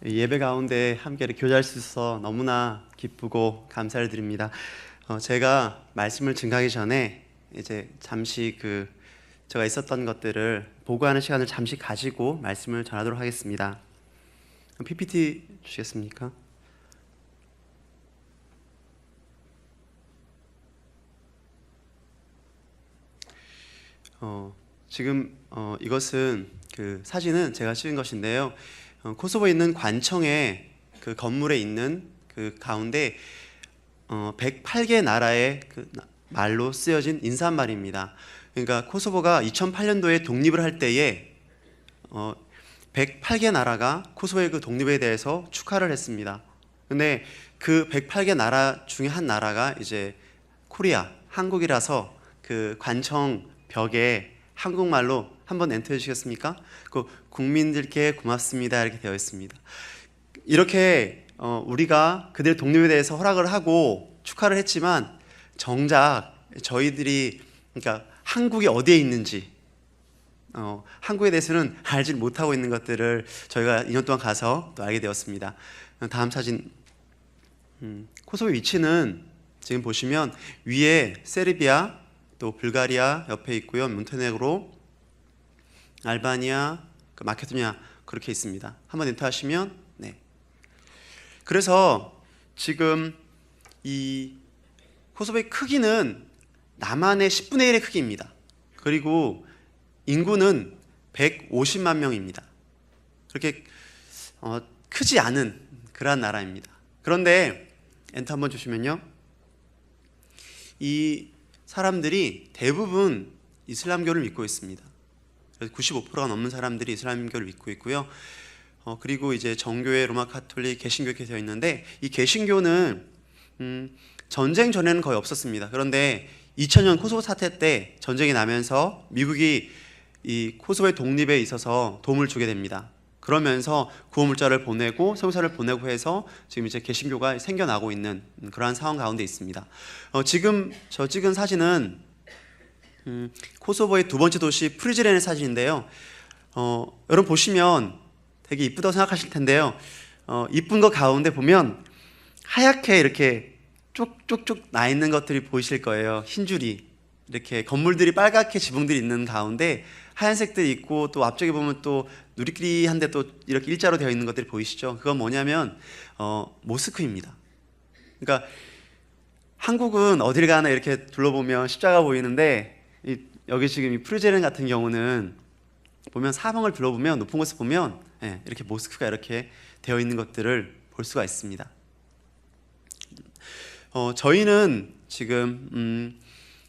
예배 가운데 함께 교제할 수 있어서 너무나 기쁘고 감사를 드립니다. 제가 말씀을 증가하기 전에 이제 잠시 제가 있었던 것들을 보고하는 시간을 잠시 가지고 말씀을 전하도록 하겠습니다. PPT 주시겠습니까? 지금 이것은 사진은 제가 찍은 것인데요. 코소보에 있는 관청의 건물에 있는 가운데 108개 나라의 말로 쓰여진 인사말입니다. 그러니까 코소보가 2008년도에 독립을 할 때에 108개 나라가 코소보의 독립에 대해서 축하를 했습니다. 근데 그 108개 나라 중에 한 나라가 이제 코리아, 한국이라서 관청 벽에 한국말로 한번 엔터해 주시겠습니까? 국민들께 고맙습니다 이렇게 되어 있습니다. 이렇게 우리가 그들의 독립에 대해서 허락을 하고 축하를 했지만 정작 저희들이 그러니까 한국이 어디에 있는지 한국에 대해서는 알지 못하고 있는 것들을 저희가 2년 동안 가서 또 알게 되었습니다. 다음 사진. 코소보 위치는 지금 보시면 위에 세르비아, 또 불가리아 옆에 있고요. 몬테네그로, 알바니아, 마케도니아 그렇게 있습니다. 한번 엔터하시면 네. 그래서 지금 이 코소보의 크기는 남한의 10분의 1의 크기입니다. 그리고 인구는 150만 명입니다. 그렇게 크지 않은 그러한 나라입니다. 그런데 엔터 한번 주시면요. 이 사람들이 대부분 이슬람교를 믿고 있습니다. 95%가 넘는 사람들이 이슬람교를 믿고 있고요. 그리고 이제 정교회, 로마 카톨릭, 개신교 이렇게 되어 있는데 이 개신교는 전쟁 전에는 거의 없었습니다. 그런데 2000년 코소보 사태 때 전쟁이 나면서 미국이 이 코소보의 독립에 있어서 도움을 주게 됩니다. 그러면서 구호물자를 보내고 성사를 보내고 해서 지금 이제 개신교가 생겨나고 있는 그러한 상황 가운데 있습니다. 지금 저 찍은 사진은 코소보의 두 번째 도시 프리즈렌의 사진인데요. 여러분 보시면 되게 이쁘다고 생각하실 텐데요. 이쁜 것 가운데 보면 하얗게 이렇게 쪽쪽쪽 나 있는 것들이 보이실 거예요. 흰 줄이 이렇게 건물들이 빨갛게 지붕들이 있는 가운데 하얀색들이 있고 또 앞쪽에 보면 또 누리끼리한데 또 이렇게 일자로 되어 있는 것들이 보이시죠? 그건 뭐냐면 모스크입니다. 그러니까 한국은 어딜 가나 이렇게 둘러보면 십자가 보이는데 여기 지금 이 프리제렌 같은 경우는 보면 사방을 둘러보면 높은 곳을 보면 이렇게 모스크가 이렇게 되어 있는 것들을 볼 수가 있습니다. 저희는 지금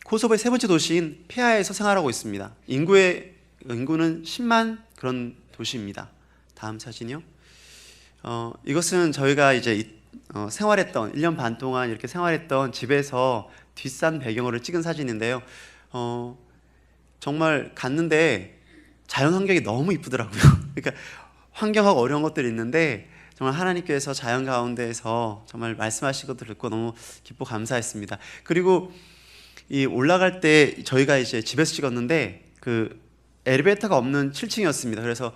코소보의 세 번째 도시인 페아에서 생활하고 있습니다. 인구는 10만 그런 도시입니다. 다음 사진이요. 이것은 저희가 이제 생활했던 1년 반 동안 이렇게 생활했던 집에서 뒷산 배경으로 찍은 사진인데요. 정말 갔는데 자연 환경이 너무 이쁘더라고요. 그러니까 환경하고 어려운 것들이 있는데 정말 하나님께서 자연 가운데에서 정말 말씀하신 것들 듣고 너무 기쁘고 감사했습니다. 그리고 이 올라갈 때 저희가 이제 집에서 찍었는데 엘리베이터가 없는 7층이었습니다. 그래서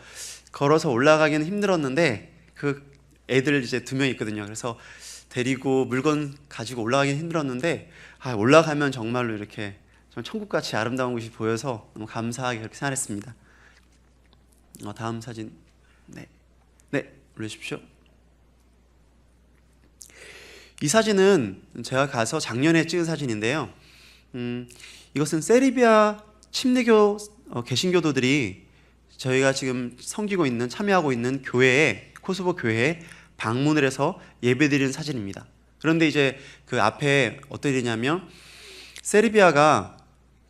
걸어서 올라가기는 힘들었는데 애들 이제 2명 있거든요. 그래서 데리고 물건 가지고 올라가기는 힘들었는데 올라가면 정말로 이렇게 천국같이 아름다운 곳이 보여서 너무 감사하게 그렇게 생각했습니다. 다음 사진. 네, 올려주십시오. 이 사진은 제가 가서 작년에 찍은 사진인데요. 이것은 세르비아 침례교 개신교도들이 저희가 지금 섬기고 있는 참여하고 있는 교회에 코소보 교회에 방문을 해서 예배드리는 사진입니다. 그런데 이제 그 앞에 어떤 일이냐면 세르비아가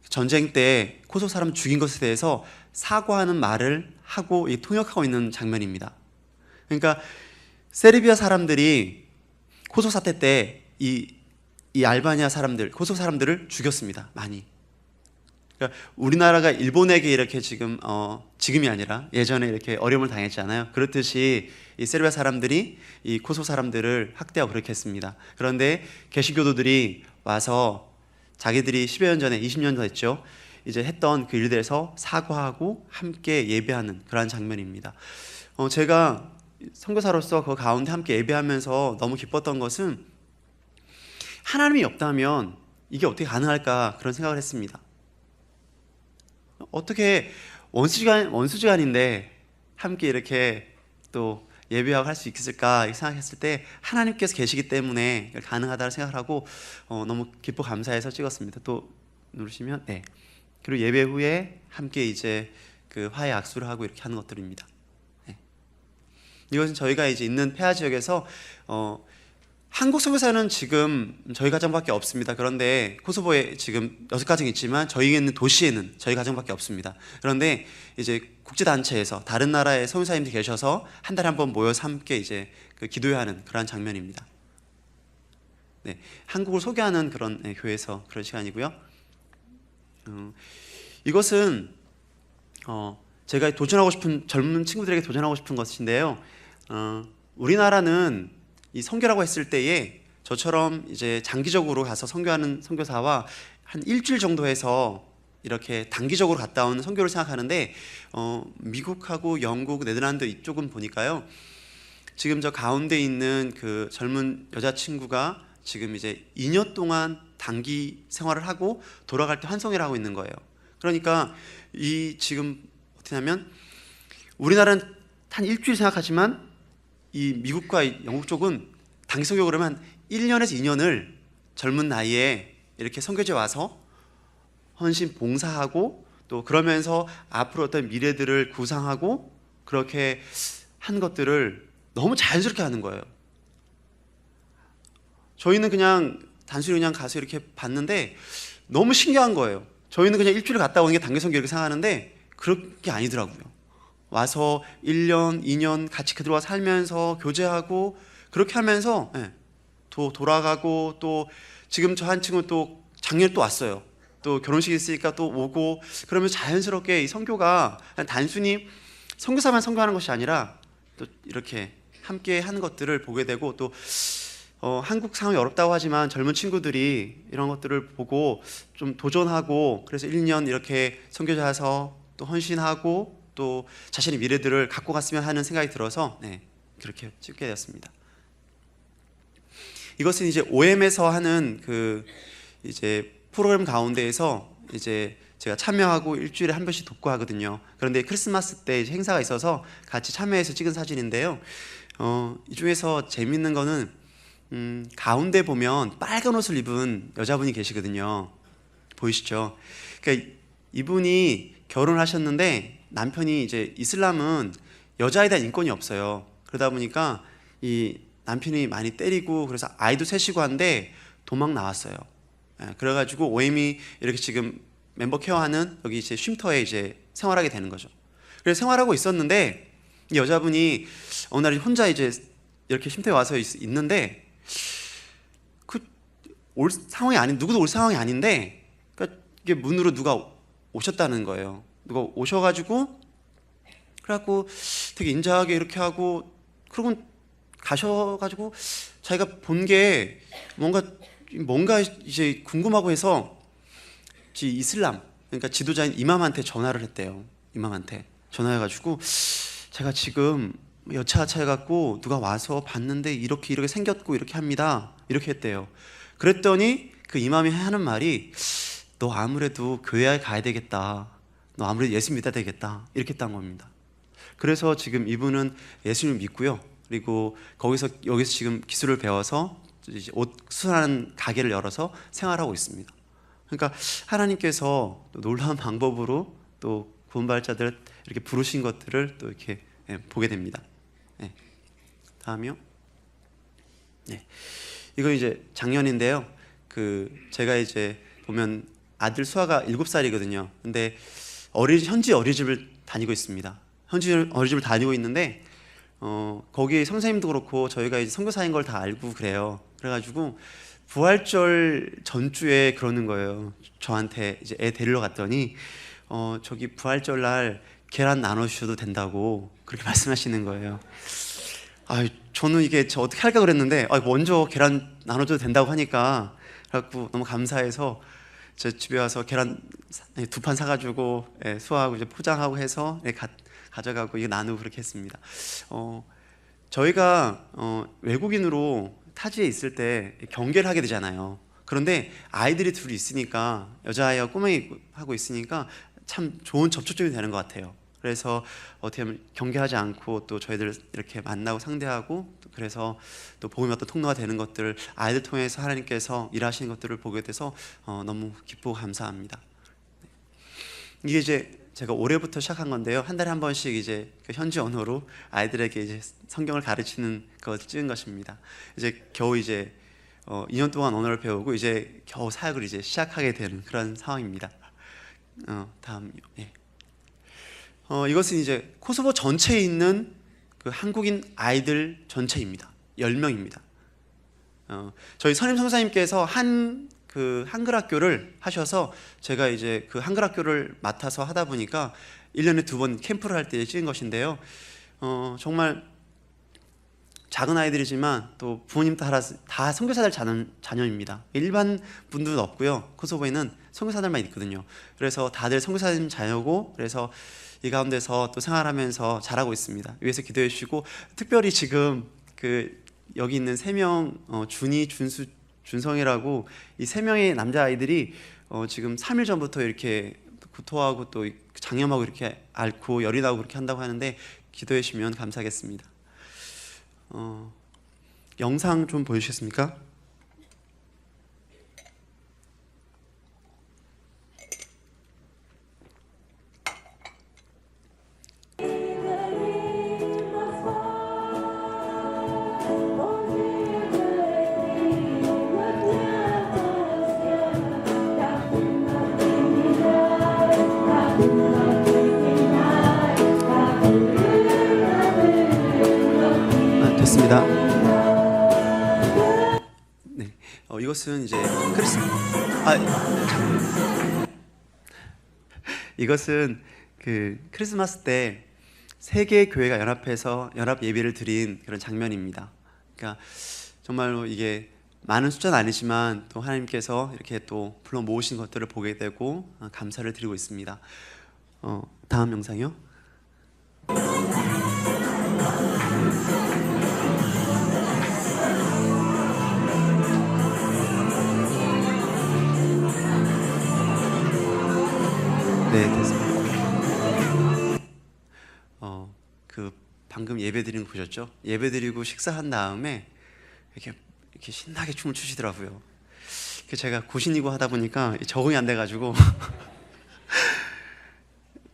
전쟁 때 코소보 사람 죽인 것에 대해서 사과하는 말을 하고 통역하고 있는 장면입니다. 그러니까 세르비아 사람들이 코소보 사태 때 이 알바니아 사람들, 코소보 사람들을 죽였습니다. 많이. 그러니까 우리나라가 일본에게 이렇게 지금이 아니라 예전에 이렇게 어려움을 당했잖아요. 그렇듯이 이 세르비아 사람들이 이 코소보 사람들을 학대하고 그렇게 했습니다. 그런데 개신교도들이 와서 자기들이 10여 년 전에 20년 됐죠. 이제 했던 그 일들에서 사과하고 함께 예배하는 그러한 장면입니다. 제가 선교사로서 그 가운데 함께 예배하면서 너무 기뻤던 것은 하나님이 없다면 이게 어떻게 가능할까 그런 생각을 했습니다. 어떻게 원수지간인데 함께 이렇게 또 예배하고 할 수 있을까 생각했을 때 하나님께서 계시기 때문에 가능하다고 생각을 하고 너무 기뻐 감사해서 찍었습니다. 또 누르시면 네. 그리고 예배 후에 함께 이제 그 화해 악수를 하고 이렇게 하는 것들입니다. 네. 이것은 저희가 이제 있는 폐하 지역에서 한국 선교사는 지금 저희 가정밖에 없습니다. 그런데 코소보에 지금 6가정이 있지만 저희 있는 도시에는 저희 가정밖에 없습니다. 그런데 이제 국제단체에서 다른 나라의 선교사님들이 계셔서 한 달에 한 번 모여서 함께 이제 그 기도회하는 그런 장면입니다. 네, 한국을 소개하는 그런 교회에서 그런 시간이고요. 이것은 제가 도전하고 싶은 젊은 친구들에게 도전하고 싶은 것인데요. 우리나라는 이 선교라고 했을 때에 저처럼 이제 장기적으로 가서 선교하는 선교사와 한 일주일 정도 해서 이렇게 단기적으로 갔다 오는 선교를 생각하는데 미국하고 영국, 네덜란드 이쪽은 보니까요. 지금 저 가운데 있는 그 젊은 여자친구가 지금 이제 2년 동안 단기 생활을 하고 돌아갈 때 환송회를 하고 있는 거예요. 그러니까 이 지금 어떻게 하면 우리나라는 한 일주일 생각하지만 이 미국과 영국 쪽은 단기 선교 그러면 1년에서 2년을 젊은 나이에 이렇게 선교지에 와서 헌신 봉사하고 또 그러면서 앞으로 어떤 미래들을 구상하고 그렇게 한 것들을 너무 자연스럽게 하는 거예요. 저희는 그냥 단순히 그냥 가서 이렇게 봤는데 너무 신기한 거예요. 저희는 그냥 일주일 갔다 오는 게 단기 선교 이렇게 생각하는데 그렇게 아니더라고요. 와서 1년, 2년 같이 그들과 살면서 교제하고 그렇게 하면서 또 돌아가고 또 지금 저 한 친구는 또 작년에 또 왔어요. 또 결혼식이 있으니까 또 오고 그러면서 자연스럽게 이 선교가 단순히 선교사만 선교하는 것이 아니라 또 이렇게 함께 하는 것들을 보게 되고 또 한국 상황이 어렵다고 하지만 젊은 친구들이 이런 것들을 보고 좀 도전하고 그래서 1년 이렇게 선교사 와서 또 헌신하고 또 자신의 미래들을 갖고 갔으면 하는 생각이 들어서 그렇게 찍게 되었습니다. 이것은 이제 OM에서 하는 그 이제 프로그램 가운데에서 이제 제가 참여하고 일주일에 한 번씩 돕고 하거든요. 그런데 크리스마스 때 이제 행사가 있어서 같이 참여해서 찍은 사진인데요. 이 중에서 재밌는 거는 가운데 보면 빨간 옷을 입은 여자분이 계시거든요. 보이시죠? 그러니까 이분이 결혼하셨는데 남편이 이제 이슬람은 여자에 대한 인권이 없어요. 그러다 보니까 이 남편이 많이 때리고 그래서 아이도 셋이고 한데 도망 나왔어요. 그래가지고 OM이 이렇게 지금 멤버 케어하는 여기 이제 쉼터에 이제 생활하게 되는 거죠. 그래서 생활하고 있었는데 이 여자분이 어느 날 혼자 이제 이렇게 쉼터에 와서 있는데 그 올 상황이 아닌 누구도 올 상황이 아닌데 그러니까 이게 문으로 누가 오셨다는 거예요. 누가 오셔가지고 그래갖고 되게 인자하게 이렇게 하고 그러고 가셔가지고 자기가 본 게 뭔가 이제 궁금하고 해서 이슬람 그러니까 지도자인 이맘한테 전화를 했대요. 이맘한테 전화해가지고 제가 지금 여차하차 해갖고 누가 와서 봤는데 이렇게 생겼고 이렇게 합니다. 이렇게 했대요. 그랬더니 그 이맘이 하는 말이 너 아무래도 교회에 가야 되겠다. 너 아무래도 예수 믿어야 되겠다. 이렇게 했던 겁니다. 그래서 지금 이분은 예수님을 믿고요. 그리고 여기서 지금 기술을 배워서 이제 옷 수선하는 가게를 열어서 생활하고 있습니다. 그러니까 하나님께서 또 놀라운 방법으로 또 구원받을 자들 이렇게 부르신 것들을 또 이렇게 보게 됩니다. 다음이요. 이건 이제 작년인데요. 제가 이제 보면 아들 수아가 7살이거든요. 근데 현지 어린이집을 다니고 있습니다. 현지 어린이집을 다니고 있는데 거기 선생님도 그렇고 저희가 이제 선교사인 걸 다 알고 그래요. 그래가지고 부활절 전주에 그러는 거예요. 저한테 이제 애 데리러 갔더니 저기 부활절 날 계란 나눠주셔도 된다고 그렇게 말씀하시는 거예요. 저는 이게 저 어떻게 할까 그랬는데 먼저 계란 나눠줘도 된다고 하니까 그래갖고 너무 감사해서 제 집에 와서 계란 2판 사가지고 수아하고 이제 포장하고 해서 가져가고 이거 나누고 그렇게 했습니다. 저희가 외국인으로 타지에 있을 때 경계를 하게 되잖아요. 그런데 아이들이 둘이 있으니까, 여자아이와 꼬맹이하고 있으니까 참 좋은 접촉점이 되는 것 같아요. 그래서 어떻게 보면 경계하지 않고 또 저희들 이렇게 만나고 상대하고, 그래서 또 복음의 어떤 통로가 되는 것들을 아이들 통해서 하나님께서 일하시는 것들을 보게 돼서 너무 기쁘고 감사합니다. 이게 이제 제가 올해부터 시작한 건데요. 한 달에 한 번씩 이제 그 현지 언어로 아이들에게 이제 성경을 가르치는 것을 찍은 것입니다. 이제 겨우 이제 2년 동안 언어를 배우고 이제 겨우 사역을 이제 시작하게 되는 그런 상황입니다. 다음, 예. 이것은 이제 코소보 전체에 있는 그 한국인 아이들 전체입니다. 10명입니다. 저희 선임 성사님께서 그 한글 학교를 하셔서 제가 이제 그 한글 학교를 맡아서 하다 보니까 1년에 2번 캠프를 할 때 찍은 것인데요. 정말 작은 아이들이지만 또 부모님 다 선교사들 자녀입니다. 일반 분들은 없고요. 코소보에는 선교사들만 있거든요. 그래서 다들 선교사님 자녀고, 그래서 이 가운데서 또 생활하면서 잘하고 있습니다. 위에서 기도해 주시고, 특별히 지금 그 여기 있는 3명, 준이, 준수, 준성이라고 이 3명의 남자아이들이 지금 3일 전부터 이렇게 구토하고 또 장염하고 이렇게 앓고 열이 나고 그렇게 한다고 하는데, 기도해 주시면 감사하겠습니다. 영상 좀 보여주시겠습니까? 됐습니다. 네, 이것은 이제 이것은 그 크리스마스 때 세 개의 교회가 연합해서 연합 예배를 드린 그런 장면입니다. 그러니까 정말로 이게 많은 숫자는 아니지만 또 하나님께서 이렇게 또 불러 모으신 것들을 보게 되고 감사를 드리고 있습니다. 다음 영상이요. 네, 됐습니다. 그 방금 예배드리는 거 보셨죠? 예배드리고 식사한 다음에 이렇게 신나게 춤을 추시더라고요. 제가 고신이고 하다 보니까 적응이 안 돼가지고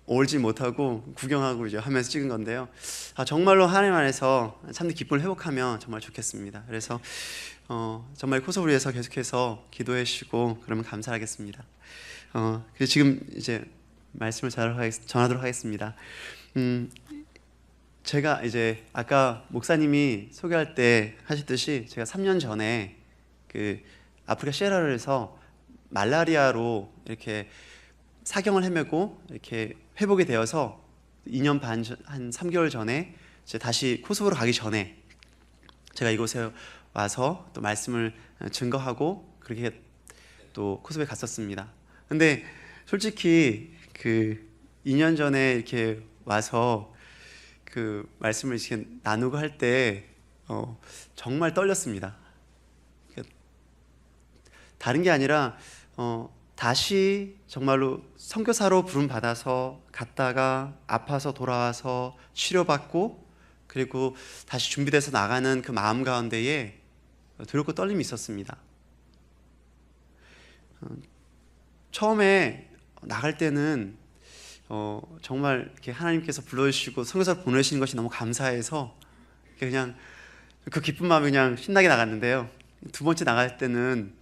올지 못하고 구경하고 이제 하면서 찍은 건데요. 정말로 하나님 안에서 참된 기쁨을 회복하면 정말 좋겠습니다. 그래서 정말 코소보를 위해서 계속해서 기도해 주시고 그러면 감사하겠습니다. 그래서 지금 이제 말씀을 전하도록 하겠습니다. 제가 이제 아까 목사님이 소개할 때 하셨듯이 제가 3년 전에 그 아프리카 시에라레온에서 말라리아로 이렇게 사경을 헤매고 이렇게 회복이 되어서 2년 반, 한 3개월 전에 이제 다시 코소보로 가기 전에 제가 이곳에 와서 또 말씀을 증거하고 그렇게 또 코소보에 갔었습니다. 근데 솔직히 그 2년 전에 이렇게 와서 그 말씀을 이렇게 나누고 할 때 정말 떨렸습니다. 다른 게 아니라 다시 정말로 선교사로 부름 받아서 갔다가 아파서 돌아와서 치료받고 그리고 다시 준비돼서 나가는 그 마음 가운데에 두렵고 떨림이 있었습니다. 처음에 나갈 때는 정말 이렇게 하나님께서 불러주시고 선교사로 보내시는 것이 너무 감사해서 그냥 그 기쁜 마음에 그냥 신나게 나갔는데요. 두 번째 나갈 때는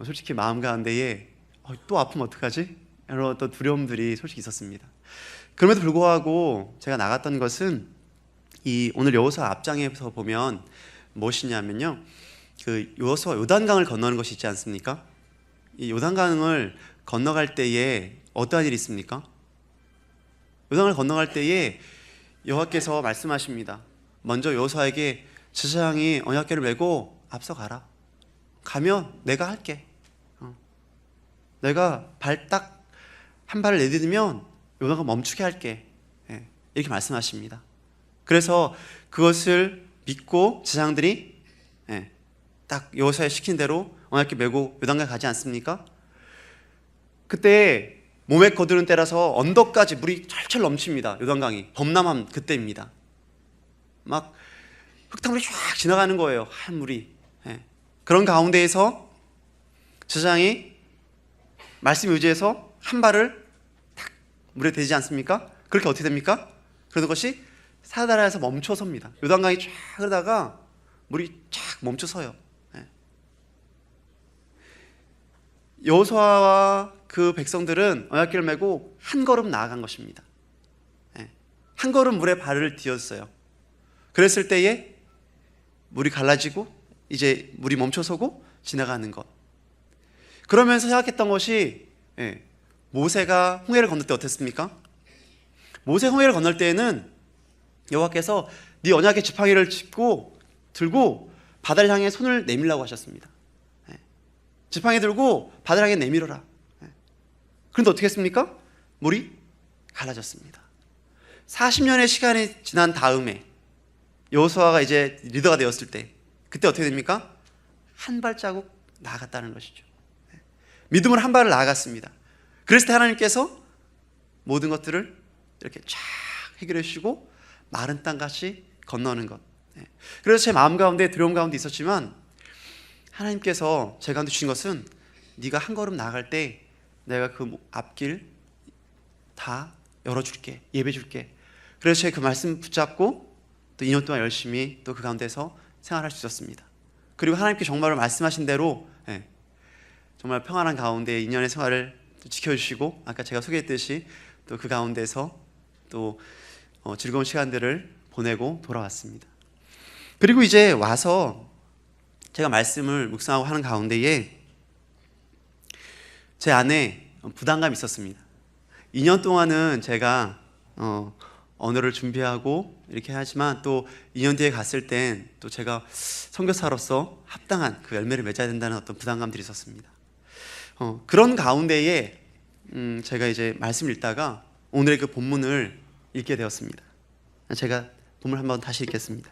솔직히 마음 가운데에 또 아프면 어떡하지? 이런 어떤 두려움들이 솔직히 있었습니다. 그럼에도 불구하고 제가 나갔던 것은 이 오늘 여호수아 앞장에서 보면 무엇이냐면요, 그 여호수아 요단강을 건너는 것이 있지 않습니까? 이 요단강을 건너갈 때에 어떠한 일이 있습니까? 요단을 건너갈 때에 여호와께서 말씀하십니다. 먼저 여호수아에게 제사장이 언약궤를 메고 앞서가라. 가면 내가 할게. 내가 발 딱 한 발을 내딛으면 요단강 멈추게 할게. 이렇게 말씀하십니다. 그래서 그것을 믿고 제사장들이 딱 여호수아의 시킨 대로 언약궤 메고 요단강 가지 않습니까? 그때 몸에 거두는 때라서 언덕까지 물이 철철 넘칩니다. 요단강이 범람한 그때입니다. 막 흙탕물이 쫙 지나가는 거예요. 하얀 물이. 그런 가운데에서 제사장이 말씀 의지해서 한 발을 탁 물에 대지 않습니까? 그렇게 어떻게 됩니까? 그런 것이 사다라에서 멈춰섭니다. 요단강이 쫙 흐르다가 물이 쫙 멈춰서요. 여호수아와 그 백성들은 언약궤를 메고 한 걸음 나아간 것입니다. 한 걸음 물에 발을 디뎠어요. 그랬을 때에 물이 갈라지고 이제 물이 멈춰서고 지나가는 것. 그러면서 생각했던 것이 모세가 홍해를 건널 때 어땠습니까? 모세 홍해를 건널 때에는 여호와께서 네 언약의 지팡이를 들고 바다를 향해 손을 내밀라고 하셨습니다. 지팡이 들고 바다를 향해 내밀어라. 그런데 어떻게 했습니까? 물이 갈라졌습니다. 40년의 시간이 지난 다음에 여호수아가 이제 리더가 되었을 때 그때 어떻게 됩니까? 한 발자국 나아갔다는 것이죠. 믿음으로 한 발을 나아갔습니다. 그랬을 때 하나님께서 모든 것들을 이렇게 쫙 해결해 주시고 마른 땅같이 건너는 것. 그래서 제 마음 가운데 두려움 가운데 있었지만 하나님께서 제 가운데 주신 것은 네가 한 걸음 나아갈 때 내가 그 앞길 다 열어줄게, 예배줄게. 그래서 제가 그 말씀 붙잡고 또 2년 동안 열심히 또 그 가운데서 생활할 수 있었습니다. 그리고 하나님께 정말로 말씀하신 대로 정말 평안한 가운데 2년의 생활을 지켜주시고 아까 제가 소개했듯이 또 그 가운데서 또 즐거운 시간들을 보내고 돌아왔습니다. 그리고 이제 와서 제가 말씀을 묵상하고 하는 가운데에 제 안에 부담감이 있었습니다. 2년 동안은 제가 언어를 준비하고 이렇게 하지만 또 2년 뒤에 갔을 땐 또 제가 선교사로서 합당한 그 열매를 맺어야 된다는 어떤 부담감들이 있었습니다. 그런 가운데에 제가 이제 말씀을 읽다가 오늘의 그 본문을 읽게 되었습니다. 제가 본문 한번 다시 읽겠습니다.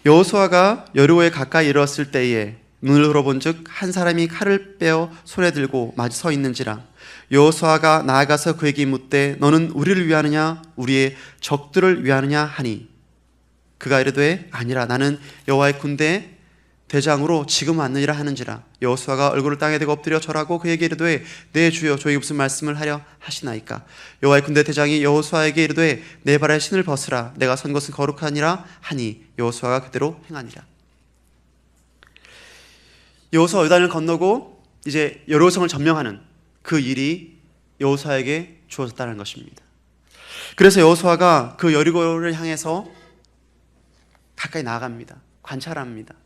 여호수아가 여리고에 가까이 이르렀을 때에 눈을 들어본즉 한 사람이 칼을 빼어 손에 들고 마주 서 있는지라. 여호수아가 나아가서 그에게 묻되 너는 우리를 위하느냐 우리의 적들을 위하느냐 하니 그가 이르되 아니라 나는 여호와의 군대 대장으로 지금 왔느니라 하는지라. 여호수아가 얼굴을 땅에 대고 엎드려 절하고 그에게 이르되 내 주여 저에게 무슨 말씀을 하려 하시나이까. 여호와의 군대 대장이 여호수아에게 이르되 내 발에 신을 벗으라 내가 선 것은 거룩하니라 하니 여호수아가 그대로 행하니라. 여호수아 요단을 건너고 이제 여리고성을 점령하는 그 일이 여호수아에게 주어졌다는 것입니다. 그래서 여호수아가 그 여리고를 향해서 가까이 나아갑니다. 관찰합니다.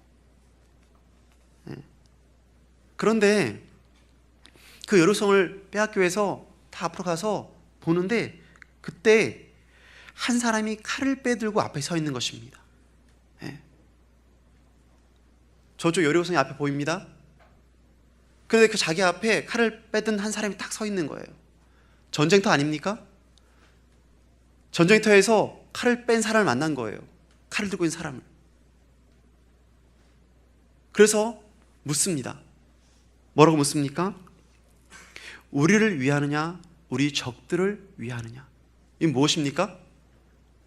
그런데 그 여리고성을 빼앗기 위해서 다 앞으로 가서 보는데 그때 한 사람이 칼을 빼들고 앞에 서 있는 것입니다. 저쪽 여리고성이 앞에 보입니다. 그런데 그 자기 앞에 칼을 빼든 한 사람이 딱 서 있는 거예요. 전쟁터 아닙니까? 전쟁터에서 칼을 뺀 사람을 만난 거예요. 칼을 들고 있는 사람을. 그래서 묻습니다. 뭐라고 묻습니까? 우리를 위하느냐 우리 적들을 위하느냐. 이게 무엇입니까?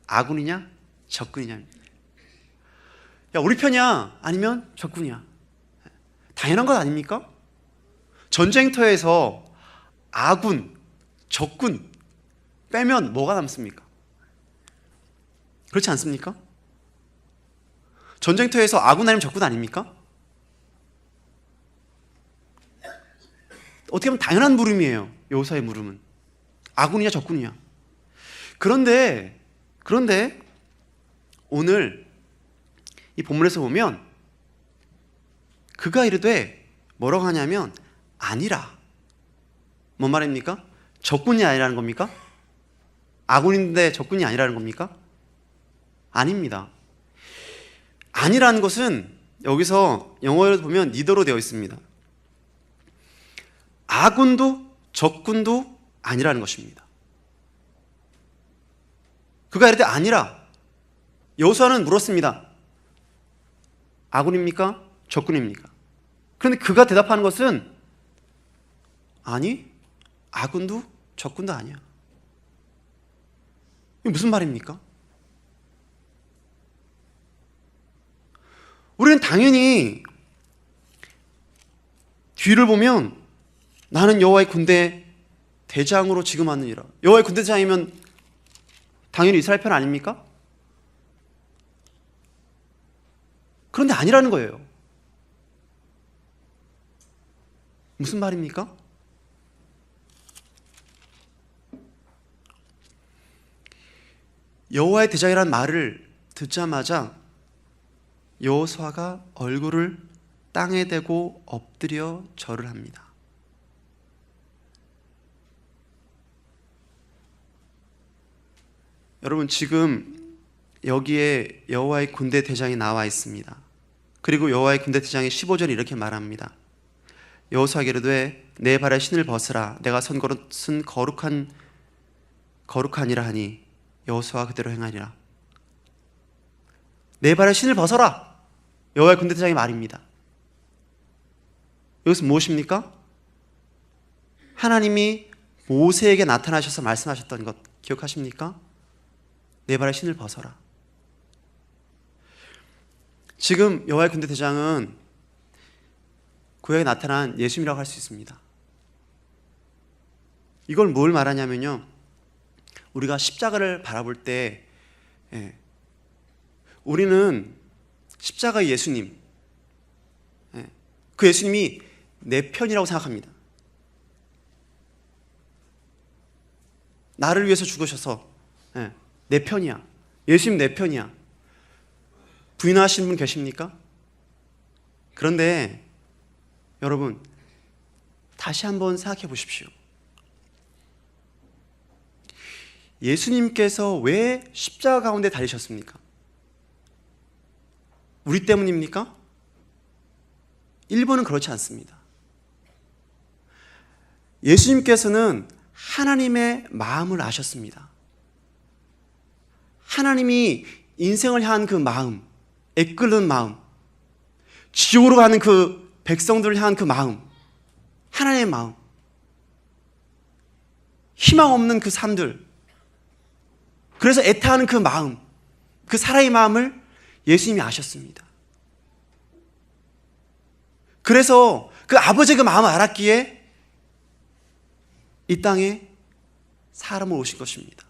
아군이냐 적군이냐. 야 우리 편이야 아니면 적군이야. 당연한 것 아닙니까? 전쟁터에서 아군, 적군 빼면 뭐가 남습니까? 그렇지 않습니까? 전쟁터에서 아군 아니면 적군 아닙니까? 어떻게 보면 당연한 물음이에요. 여호수아의 물음은 아군이냐 적군이냐. 그런데 오늘 이 본문에서 보면 그가 이르되 뭐라고 하냐면 아니라. 뭔 말입니까? 적군이 아니라는 겁니까? 아군인데 적군이 아니라는 겁니까? 아닙니다. 아니라는 것은 여기서 영어로 보면 니더로 되어 있습니다. 아군도 적군도 아니라는 것입니다. 그가 이르되 아니라 여호수아는 물었습니다. 아군입니까? 적군입니까? 그런데 그가 대답하는 것은 아니, 아군도 적군도 아니야. 이게 무슨 말입니까? 우리는 당연히 뒤를 보면 나는 여호와의 군대 대장으로 지금 왔느니라. 여호와의 군대 대장이면 당연히 이스라엘 편 아닙니까? 그런데 아니라는 거예요. 무슨 말입니까? 여호와의 대장이라는 말을 듣자마자 여호수아가 얼굴을 땅에 대고 엎드려 절을 합니다. 여러분, 지금 여기에 여호와의 군대 대장이 나와 있습니다. 그리고 여호와의 군대 대장이 15절에 이렇게 말합니다. 여호수아에게 이르되 내 발에 신을 벗으라. 내가 선 것은 거룩하니라 하니 여호수아가 그대로 행하니라. 내 발에 신을 벗어라. 여호와의 군대 대장의 말입니다. 이것은 무엇입니까? 하나님이 모세에게 나타나셔서 말씀하셨던 것 기억하십니까? 내 발에 신을 벗어라. 지금 여호와의 군대 대장은 구약에 나타난 예수님이라고 할 수 있습니다. 이걸 뭘 말하냐면요, 우리가 십자가를 바라볼 때 우리는 십자가의 예수님, 그 예수님이 내 편이라고 생각합니다. 나를 위해서 죽으셔서 내 편이야. 예수님 내 편이야. 부인하시는 분 계십니까? 그런데 여러분, 다시 한번 생각해 보십시오. 예수님께서 왜 십자가 가운데 달리셨습니까? 우리 때문입니까? 1번은 그렇지 않습니다. 예수님께서는 하나님의 마음을 아셨습니다. 하나님이 인생을 향한 그 마음, 애끓는 마음, 지옥으로 가는 그 백성들을 향한 그 마음, 하나님의 마음, 희망 없는 그 삶들, 그래서 애타하는 그 마음, 그 사랑의 마음을 예수님이 아셨습니다. 그래서 그 아버지의 그 마음을 알았기에 이 땅에 사람을 오신 것입니다.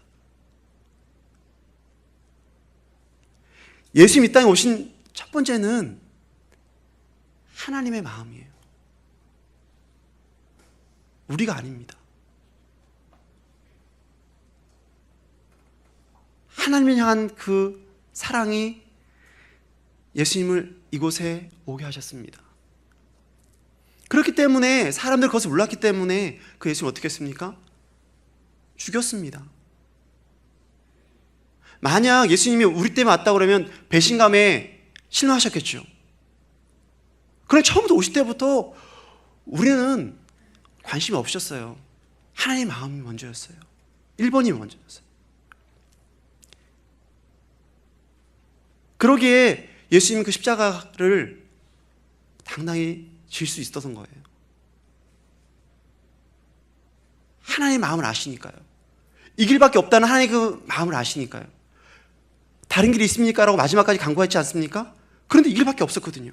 예수님 이 땅에 오신 첫 번째는 하나님의 마음이에요. 우리가 아닙니다. 하나님을 향한 그 사랑이 예수님을 이곳에 오게 하셨습니다. 그렇기 때문에 사람들 그것을 몰랐기 때문에 그 예수님을 어떻게 했습니까? 죽였습니다. 만약 예수님이 우리 때문에 왔다고 그러면 배신감에 실망하셨겠죠. 그럼 처음부터 오실 때부터 우리는 관심이 없으셨어요. 하나님의 마음이 먼저였어요. 1번이 먼저였어요. 그러기에 예수님은 그 십자가를 당당히 질 수 있었던 거예요. 하나님의 마음을 아시니까요. 이 길밖에 없다는 하나님의 그 마음을 아시니까요. 다른 길이 있습니까? 라고 마지막까지 간구했지 않습니까? 그런데 이 길밖에 없었거든요.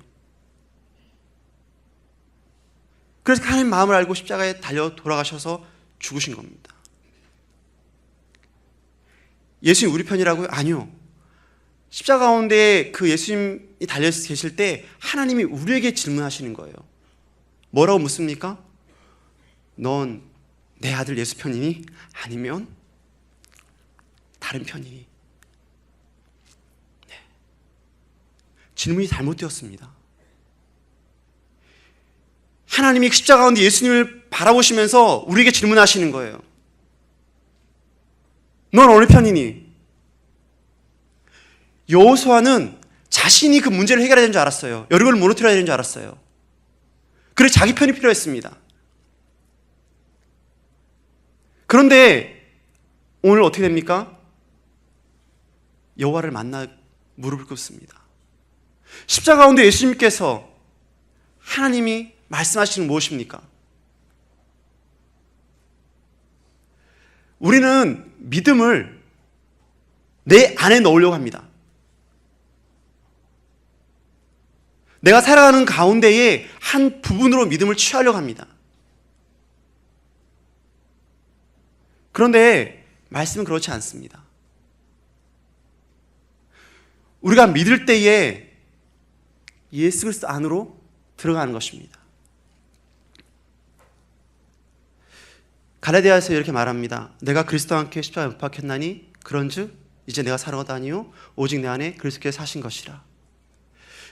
그래서 하나님의 마음을 알고 십자가에 달려 돌아가셔서 죽으신 겁니다. 예수님 우리 편이라고요? 아니요. 십자가 가운데 그 예수님이 달려 계실 때 하나님이 우리에게 질문하시는 거예요. 뭐라고 묻습니까? 넌 내 아들 예수 편이니? 아니면 다른 편이니? 네. 질문이 잘못되었습니다. 하나님이 십자가 가운데 예수님을 바라보시면서 우리에게 질문하시는 거예요. 넌 어느 편이니? 여호수아는 자신이 그 문제를 해결해야 되는 줄 알았어요. 여리고를 무너뜨려야 되는 줄 알았어요. 그래서 자기 편이 필요했습니다. 그런데 오늘 어떻게 됩니까? 여호와를 만나게 무릎을 꿇습니다. 십자가 가운데 예수님께서 하나님이 말씀하시는 무엇입니까? 우리는 믿음을 내 안에 넣으려고 합니다. 내가 살아가는 가운데의 한 부분으로 믿음을 취하려고 합니다. 그런데 말씀은 그렇지 않습니다. 우리가 믿을 때에 예수 그리스도 안으로 들어가는 것입니다. 갈라디아에서 이렇게 말합니다. 내가 그리스도와 함께 십자가에 못 박혔나니 그런즉 이제 내가 살아가다 아니요 오직 내 안에 그리스도께서 사신 것이라.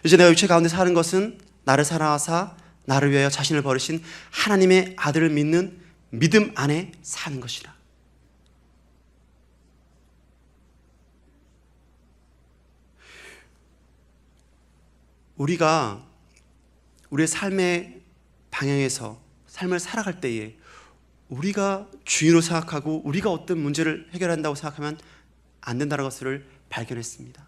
이제 내가 육체 가운데 사는 것은 나를 사랑하사 나를 위하여 자신을 버리신 하나님의 아들을 믿는 믿음 안에 사는 것이라. 우리가 우리의 삶의 방향에서 삶을 살아갈 때에 우리가 주인으로 생각하고 우리가 어떤 문제를 해결한다고 생각하면 안 된다는 것을 발견했습니다.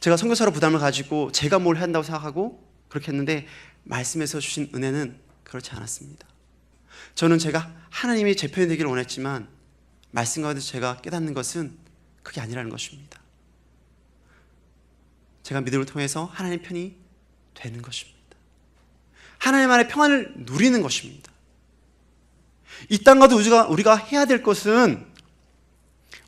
제가 선교사로 부담을 가지고 제가 뭘 한다고 생각하고 그렇게 했는데 말씀에서 주신 은혜는 그렇지 않았습니다. 저는 제가 하나님이 제 편이 되기를 원했지만 말씀 가운데서 제가 깨닫는 것은 그게 아니라는 것입니다. 제가 믿음을 통해서 하나님 편이 되는 것입니다. 하나님 안에 평안을 누리는 것입니다. 이 땅과도 우리가 해야 될 것은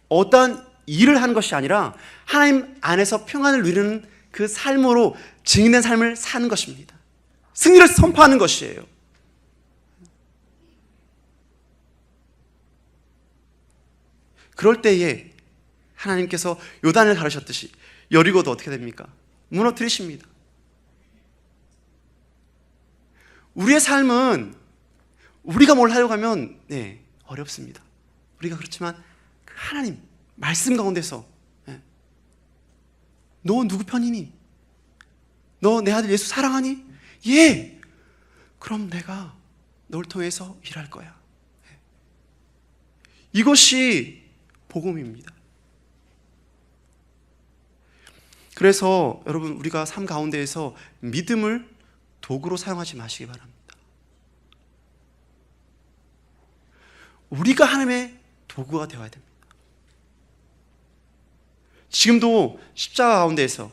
어떠한 일을 하는 것이 아니라 하나님 안에서 평안을 누리는 그 삶으로 증인된 삶을 사는 것입니다. 승리를 선포하는 것이에요. 그럴 때에 하나님께서 요단을 가르셨듯이 여리고도 어떻게 됩니까? 무너뜨리십니다. 우리의 삶은 우리가 뭘 하려고 하면 어렵습니다. 우리가 그렇지만 하나님 말씀 가운데서 너 누구 편이니? 너 내 아들 예수 사랑하니? 예! 그럼 내가 널 통해서 일할 거야. 이것이 복음입니다. 그래서 여러분 우리가 삶 가운데에서 믿음을 도구로 사용하지 마시기 바랍니다. 우리가 하나님의 도구가 되어야 됩니다. 지금도 십자가 가운데에서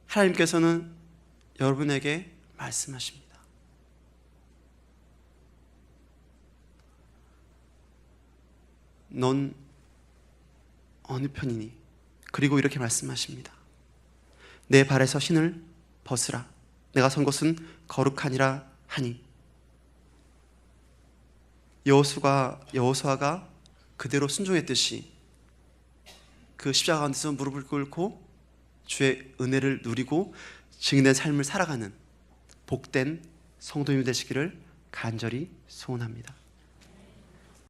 하나님께서는 여러분에게 말씀하십니다. 넌 어느 편이니? 그리고 이렇게 말씀하십니다. 내 발에서 신을 벗으라. 내가 선 곳은 거룩하니라 하니. 여호수아가 그대로 순종했듯이 그 십자가 가운데서 무릎을 꿇고 주의 은혜를 누리고 증인된 삶을 살아가는 복된 성도님이 되시기를 간절히 소원합니다.